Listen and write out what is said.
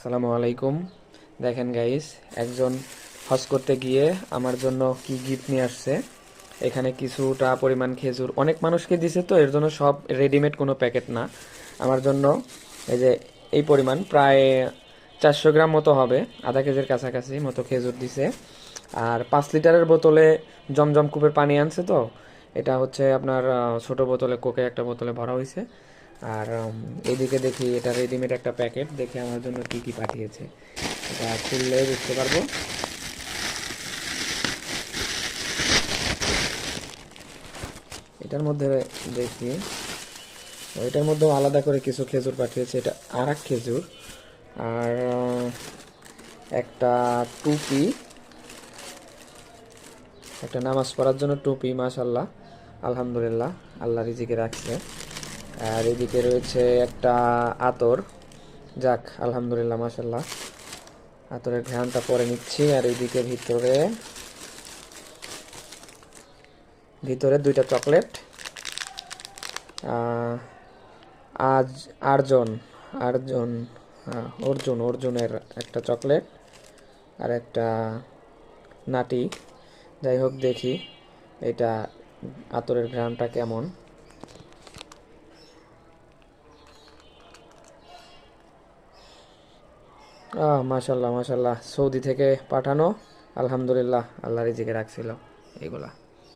আসসালামু আলাইকুম। দেখেন গাইস, একজন হজ করতে গিয়ে আমার জন্য কি গিফট নিয়ে আসছে। এখানে কিছুটা পরিমাণ খেজুর অনেক মানুষকে দিছে, তো এর জন্য সব রেডিমেড কোনো প্যাকেট না। আমার জন্য এই যে এই পরিমাণ প্রায় 400 গ্রাম মতো হবে, আধা কেজির কাছাকাছি মতো খেজুর দিছে। আর 5 লিটারের বোতলে জমজম কূপের পানি আনছে। তো এটা হচ্ছে আপনার ছোট বোতলে, কোকে একটা বোতলে ভরা হয়েছে। আর এইদিকে দেখি এটা রেডিমেড একটা প্যাকেট, দেখে আমার জন্য কি কি পাঠিয়েছে এটা খুললে বুঝতে পারবো। এটার মধ্যে দেখি, এটার মধ্যেও আলাদা করে কিছু খেজুর পাঠিয়েছে, এটা আর এক খেজুর। আর একটা টুপি, একটা নামাজ পড়ার জন্য টুপি, মাশাল্লাহ আলহামদুলিল্লাহ, আল্লাহ রিজিকে রাখছে। আর এদিকে রয়েছে একটা আতর, যাক আলহামদুলিল্লাহ মাশাল্লাহ, আতরের ঘ্রাণটা পরে নিচ্ছি। আর এইদিকে ভিতরে ভিতরে দুইটা চকলেট, আজ আর্জন আর্জন অর্জুনের একটা চকলেট, আর একটা নাটি। যাই হোক, দেখি এটা আতরের ঘ্রাণটা কেমন। মাশাল্লাহ মাশাল্লাহ, সৌদি থেকে পাঠানো, আলহামদুলিল্লাহ আল্লাহ রিজিকে রাখছিল এগুলা।